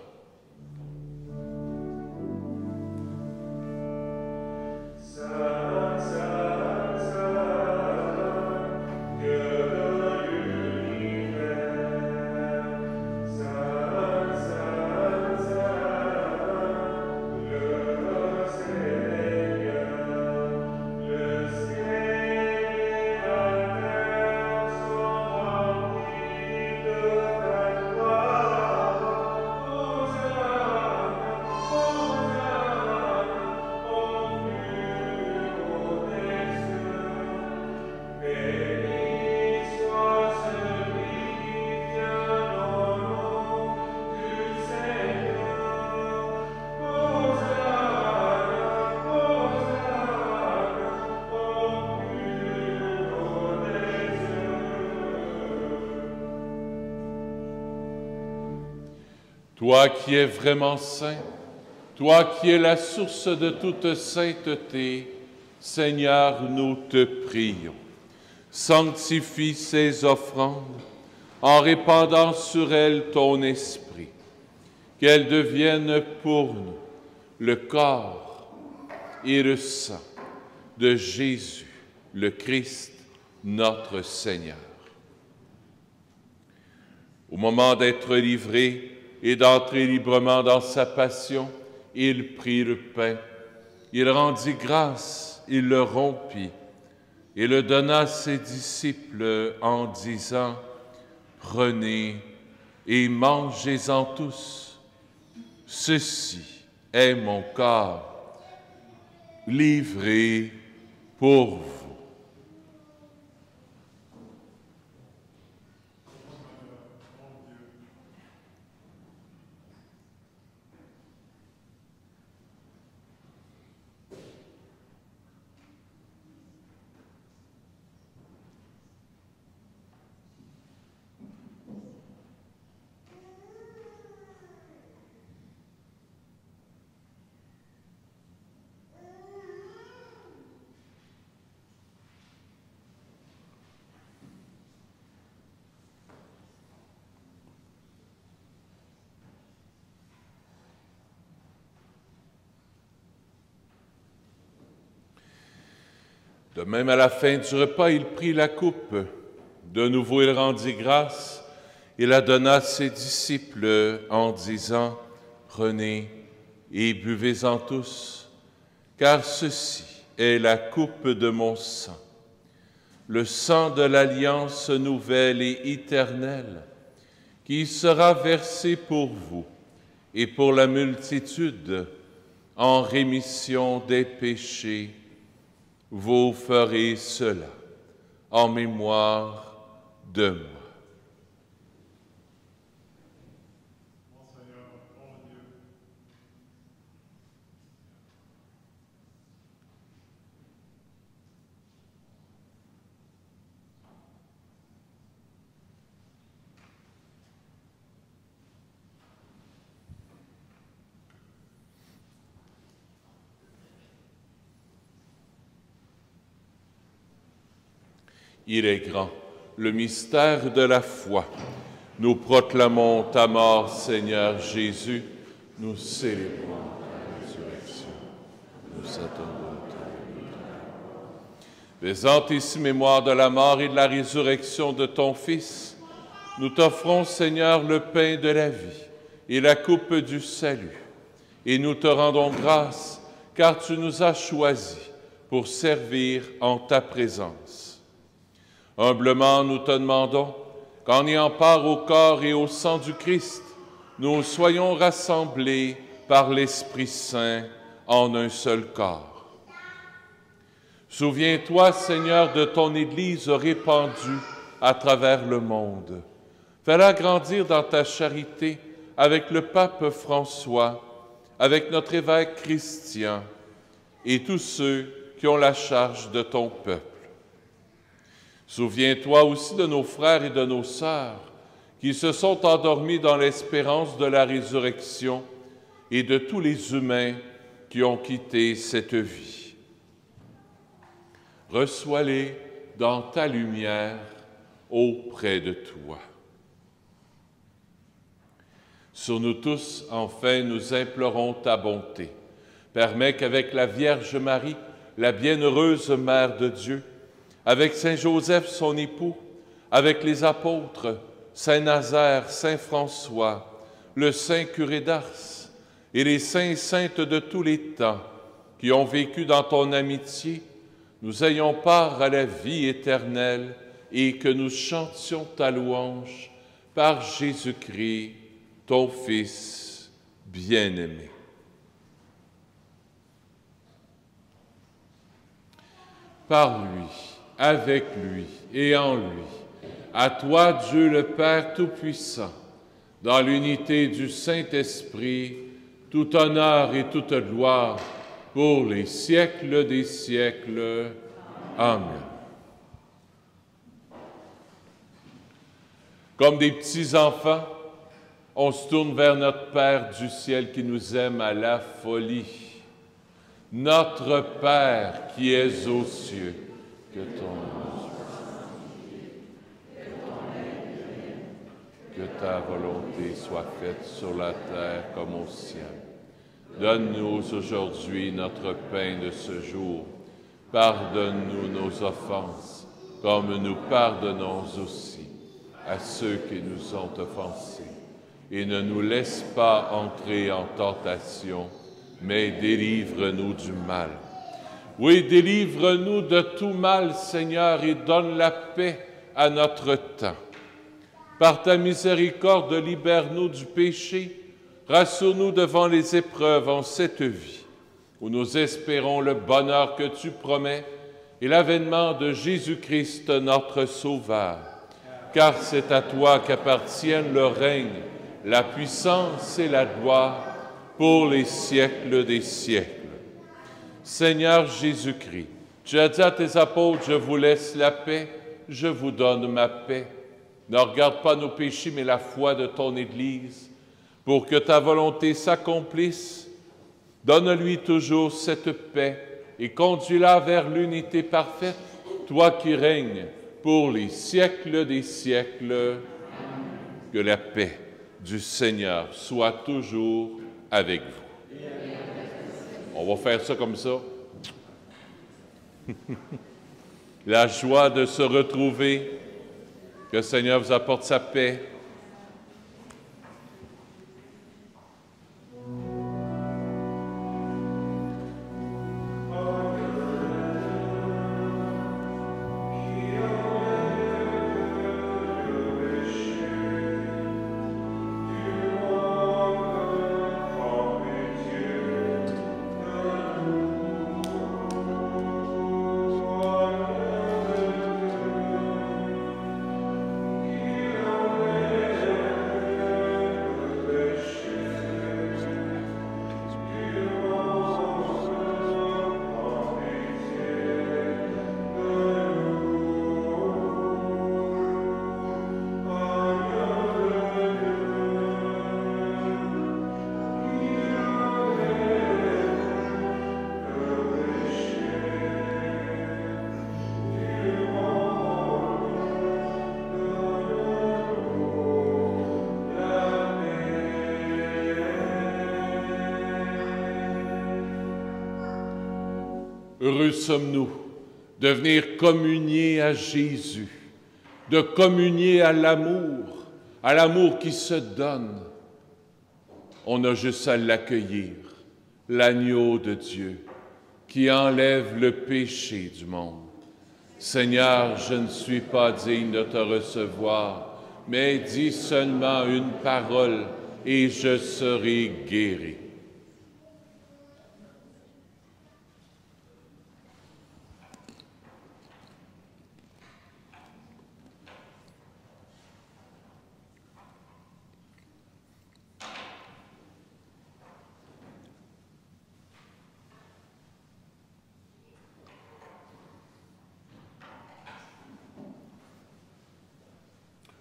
Toi qui es vraiment saint, toi qui es la source de toute sainteté, Seigneur, nous te prions. Sanctifie ces offrandes en répandant sur elles ton esprit, qu'elles deviennent pour nous le corps et le sang de Jésus, le Christ, notre Seigneur. Au moment d'être livré et d'entrer librement dans sa passion, il prit le pain, il rendit grâce, il le rompit et le donna à ses disciples en disant « Prenez et mangez-en tous, ceci est mon corps livré pour vous. » De même, à la fin du repas, il prit la coupe. De nouveau, il rendit grâce et la donna à ses disciples en disant « Prenez et buvez-en tous, car ceci est la coupe de mon sang, le sang de l'alliance nouvelle et éternelle, qui sera versé pour vous et pour la multitude en rémission des péchés. Vous ferez cela en mémoire de moi. » Il est grand, le mystère de la foi. Nous proclamons ta mort, Seigneur Jésus. Nous célébrons ta résurrection. Nous attendons ta venue. Faisant ici mémoire de la mort et de la résurrection de ton Fils, nous t'offrons, Seigneur, le pain de la vie et la coupe du salut. Et nous te rendons grâce, car tu nous as choisis pour servir en ta présence. Humblement, nous te demandons qu'en ayant part au corps et au sang du Christ, nous soyons rassemblés par l'Esprit Saint en un seul corps. Souviens-toi, Seigneur, de ton Église répandue à travers le monde. Fais-la grandir dans ta charité avec le pape François, avec notre évêque Christian et tous ceux qui ont la charge de ton peuple. Souviens-toi aussi de nos frères et de nos sœurs qui se sont endormis dans l'espérance de la résurrection et de tous les humains qui ont quitté cette vie. Reçois-les dans ta lumière auprès de toi. Sur nous tous, enfin, nous implorons ta bonté. Permets qu'avec la Vierge Marie, la bienheureuse Mère de Dieu, avec Saint Joseph, son époux, avec les apôtres, Saint Nazaire, Saint François, le Saint curé d'Ars et les saints et saintes de tous les temps qui ont vécu dans ton amitié, nous ayons part à la vie éternelle et que nous chantions ta louange par Jésus-Christ, ton Fils bien-aimé. Par lui, avec lui et en lui, à toi, Dieu le Père Tout-Puissant, dans l'unité du Saint-Esprit, tout honneur et toute gloire pour les siècles des siècles. Amen. Comme des petits enfants, on se tourne vers notre Père du ciel qui nous aime à la folie. Notre Père qui es aux cieux, que ton nom soit sanctifié, que ton règne vienne, que ta volonté soit faite sur la terre comme au ciel. Donne-nous aujourd'hui notre pain de ce jour. Pardonne-nous nos offenses, comme nous pardonnons aussi à ceux qui nous ont offensés. Et ne nous laisse pas entrer en tentation, mais délivre-nous du mal. Oui, délivre-nous de tout mal, Seigneur, et donne la paix à notre temps. Par ta miséricorde, libère-nous du péché, rassure-nous devant les épreuves en cette vie, où nous espérons le bonheur que tu promets et l'avènement de Jésus-Christ, notre Sauveur. Car c'est à toi qu'appartiennent le règne, la puissance et la gloire, pour les siècles des siècles. Seigneur Jésus-Christ, tu as dit à tes apôtres, je vous laisse la paix, je vous donne ma paix. Ne regarde pas nos péchés, mais la foi de ton Église, pour que ta volonté s'accomplisse. Donne-lui toujours cette paix et conduis-la vers l'unité parfaite, toi qui règnes pour les siècles des siècles. Que la paix du Seigneur soit toujours avec vous. On va faire ça comme ça. La joie de se retrouver, que le Seigneur vous apporte sa paix. Heureux sommes-nous de venir communier à Jésus, de communier à l'amour qui se donne. On a juste à l'accueillir, l'agneau de Dieu, qui enlève le péché du monde. Seigneur, je ne suis pas digne de te recevoir, mais dis seulement une parole et je serai guéri.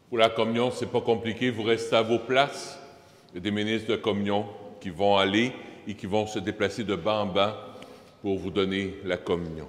Pour la communion, ce n'est pas compliqué, vous restez à vos places. Il y a des ministres de communion qui vont aller et qui vont se déplacer de banc en banc pour vous donner la communion.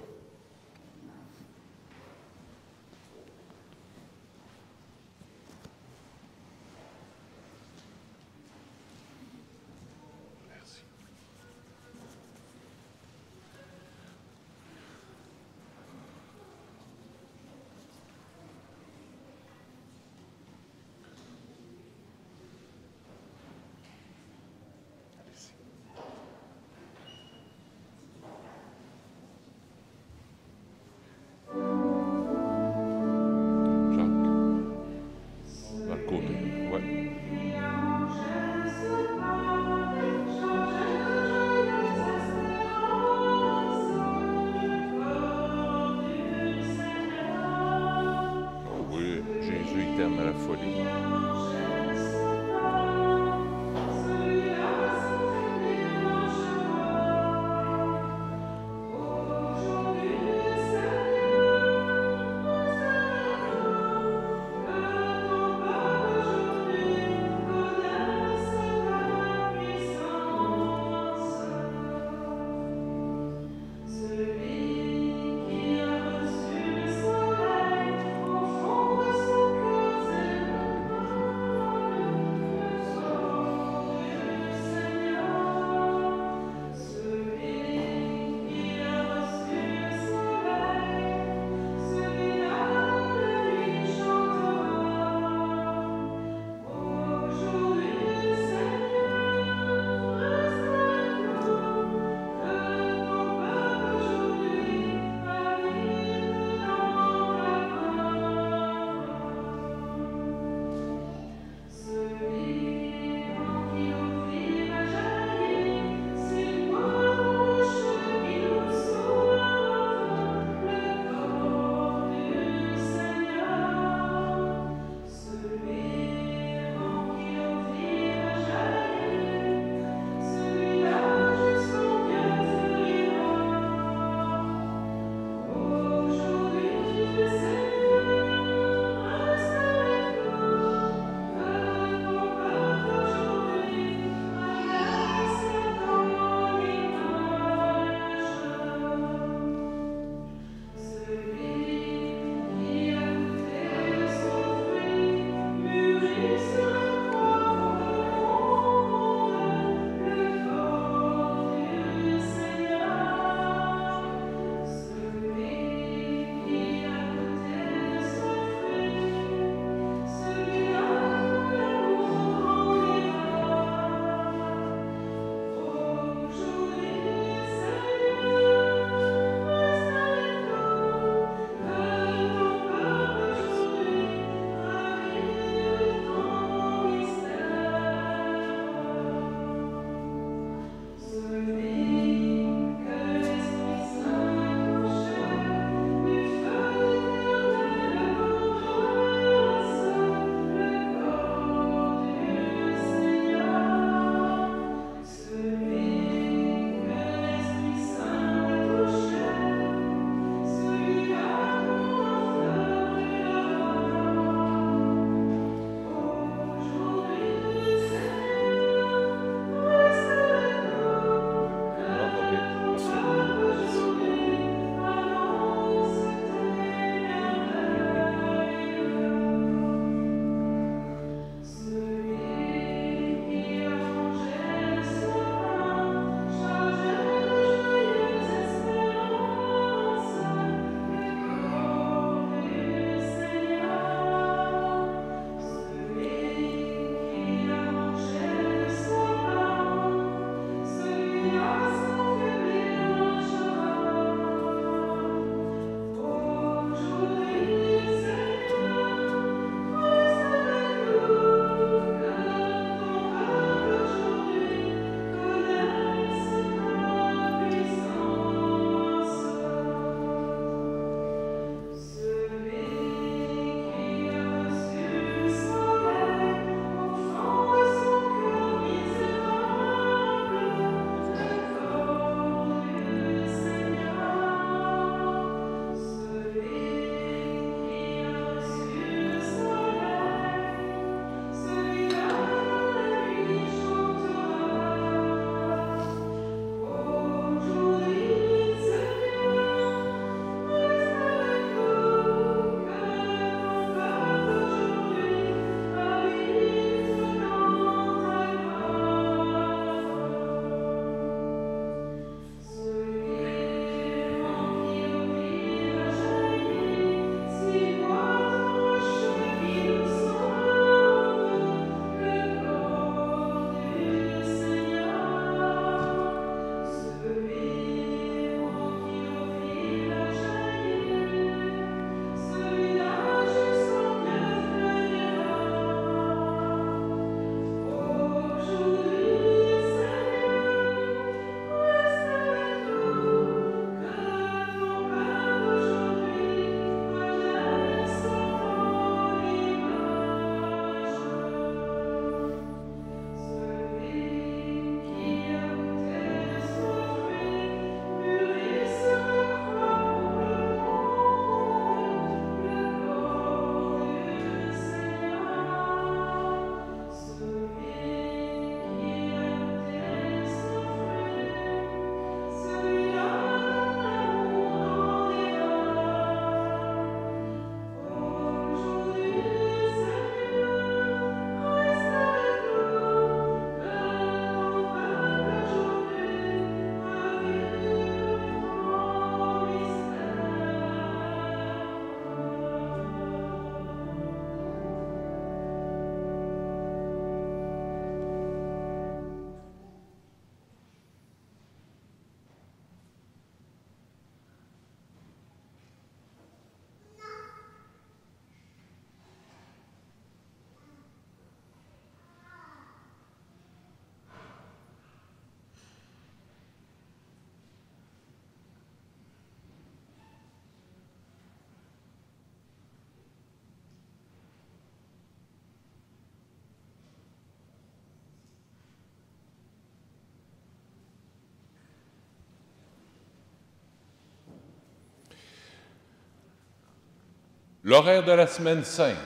L'horaire de la semaine sainte.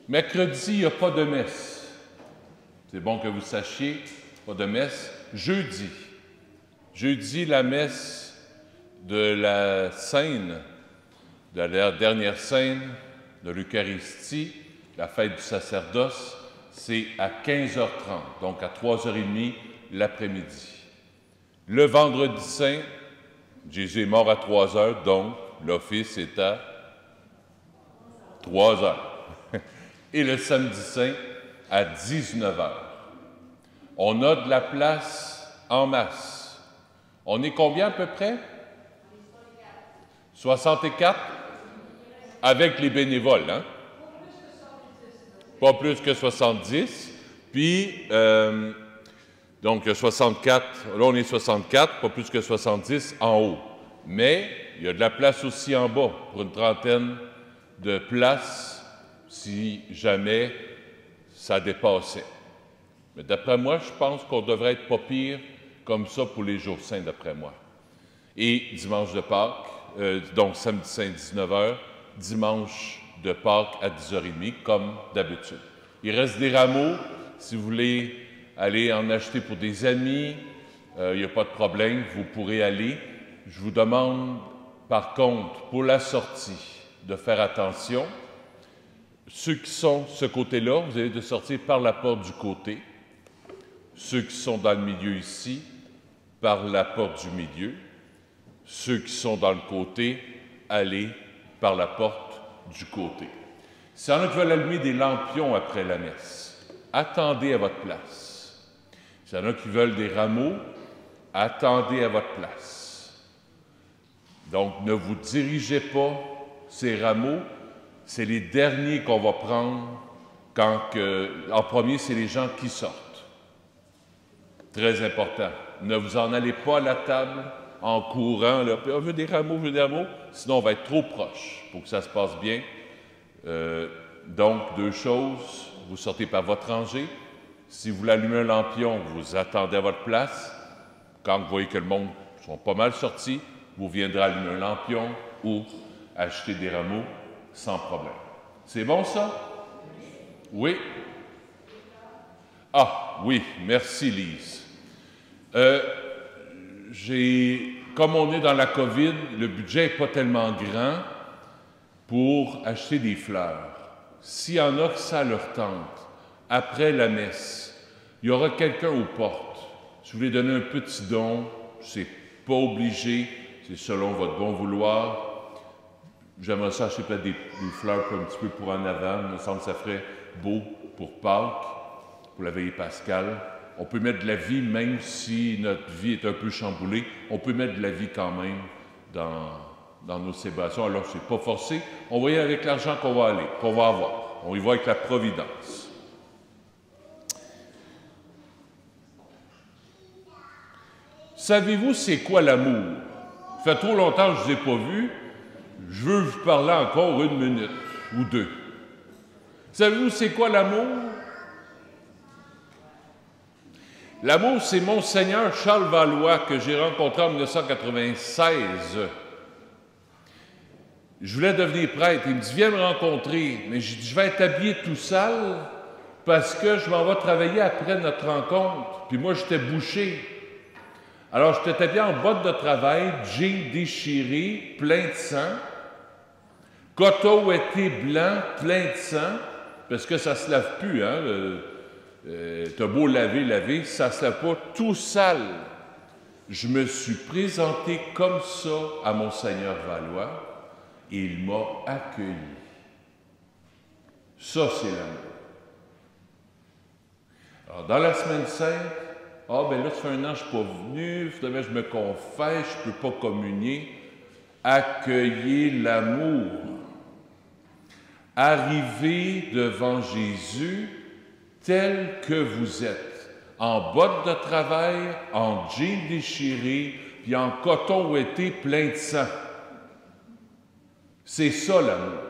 Mercredi, il n'y a pas de messe. C'est bon que vous sachiez, pas de messe. Jeudi. Jeudi, la messe de la scène, de la dernière scène de l'Eucharistie, la fête du sacerdoce, c'est à 15h30, donc à 3h30 l'après-midi. Le vendredi saint, Jésus est mort à 3h, donc l'office est à 3h. Et le samedi saint, à 19h. On a de la place en masse. On est combien à peu près? 64? Avec les bénévoles, hein? Pas plus que 70. Puis, donc 64, là on est 64, pas plus que 70 en haut. Mais il y a de la place aussi en bas, pour une trentaine de places, si jamais ça dépassait. Mais d'après moi, je pense qu'on devrait être pas pire comme ça pour les jours saints, d'après moi. Et dimanche de Pâques, donc samedi saint 19h, dimanche de Pâques à 10h30, comme d'habitude. Il reste des rameaux, si vous voulez aller en acheter pour des amis, il n'y a pas de problème, vous pourrez aller. Je vous demande, par contre, pour la sortie, de faire attention. Ceux qui sont de ce côté-là, vous allez de sortir par la porte du côté. Ceux qui sont dans le milieu ici, par la porte du milieu. Ceux qui sont dans le côté, allez par la porte du côté. S'il y en a qui veulent allumer des lampions après la messe, attendez à votre place. S'il y en a qui veulent des rameaux, attendez à votre place. Donc, ne vous dirigez pas ces rameaux, c'est les derniers qu'on va prendre en premier, c'est les gens qui sortent. Très important. Ne vous en allez pas à la table en courant, là, on veut des rameaux, sinon on va être trop proche pour que ça se passe bien. Donc, deux choses, vous sortez par votre rangée. Si vous voulez allumer un lampion, vous attendez à votre place. Quand vous voyez que le monde sont pas mal sortis, vous viendrez allumer un lampion ou acheter des rameaux sans problème. C'est bon, ça? Oui? Ah, oui, merci, Lise. Comme on est dans la COVID, le budget n'est pas tellement grand pour acheter des fleurs. S'il y en a que ça leur tente, après la messe, il y aura quelqu'un aux portes. Si vous voulez donner un petit don, c'est pas obligé, c'est selon votre bon vouloir. J'aimerais ça acheter peut-être des fleurs un petit peu pour en avant. Il me semble que ça ferait beau pour Pâques, pour la veillée pascale. On peut mettre de la vie, même si notre vie est un peu chamboulée, on peut mettre de la vie quand même dans nos célébrations. Alors, c'est pas forcé. On va y aller avec l'argent qu'on va avoir. On y va avec la providence. Savez-vous c'est quoi l'amour? Ça fait trop longtemps que je ne vous ai pas vu. Je veux vous parler encore 1 minute ou 2. Savez-vous c'est quoi l'amour? L'amour, c'est Monseigneur Charles Valois que j'ai rencontré en 1996. Je voulais devenir prêtre. Il me dit, viens me rencontrer. Mais j'ai dit, je vais être habillé tout sale parce que je m'en vais travailler après notre rencontre. Puis moi, j'étais bouché. Alors, j'étais habillé en bottes de travail, jeans déchirés, plein de sang, coton ouetté blanc, plein de sang, parce que ça ne se lave plus, hein. T'as beau laver, ça ne se lave pas, tout sale. Je me suis présenté comme ça à Monseigneur Valois et il m'a accueilli. Ça, c'est l'amour. Alors, dans la semaine sainte, ben là, ça fait 1 an que je ne suis pas venu, il faudrait que je me confesse, je ne peux pas communier. Accueillez l'amour. Arrivez devant Jésus tel que vous êtes, en bottes de travail, en jeans déchirés, puis en coton ouetté plein de sang. C'est ça l'amour.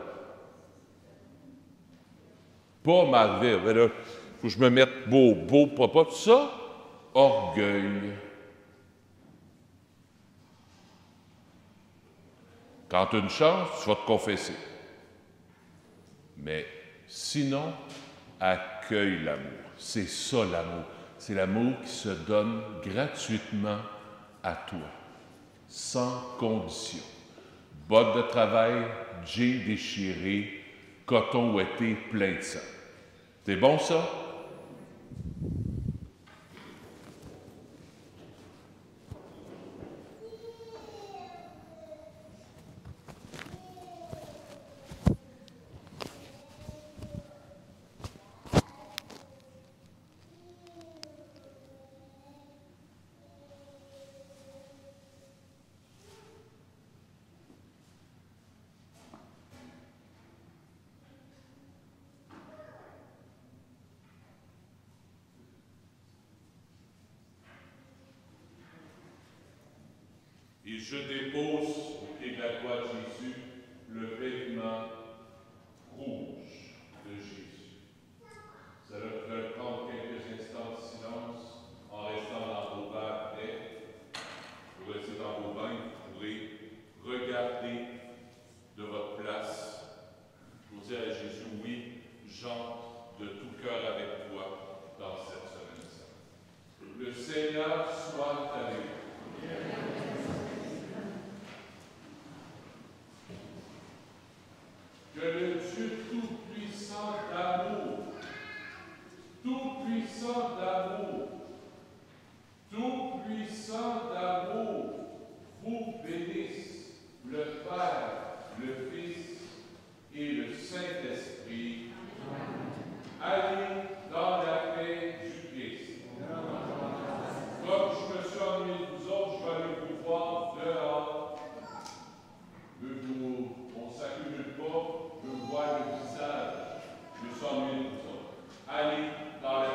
Pas m'arriver, ben là, il faut que je me mette beau, pas ça. Orgueil. Quand tu as une chance, tu vas te confesser. Mais sinon, accueille l'amour. C'est ça l'amour. C'est l'amour qui se donne gratuitement à toi, sans condition. Bottes de travail, jeans déchirés, coton ouetté plein de sang. C'est bon ça? Et je dépose au pied de la croix de Jésus le vêtement rouge de Jésus. Ça va prendre quelques instants de silence en restant dans vos bains après. Vous restez dans vos bains, vous pourrez regarder de votre place pour dire à Jésus, oui, j'entre de tout cœur avec toi dans cette semaine sainte. Le Seigneur soit avec vous. Que le Dieu tout-puissant d'amour, tout-puissant d'amour, tout-puissant d'amour, vous bénisse, le Père, le Fils et le Saint-Esprit. Allez dans la paix du Christ. Comme je me suis ennuyé de vous autres, je vais aller vous voir dehors. On ne s'accumule pas, je veux voir le visage. Je me suis ennuyé de vous autres. Allez dans la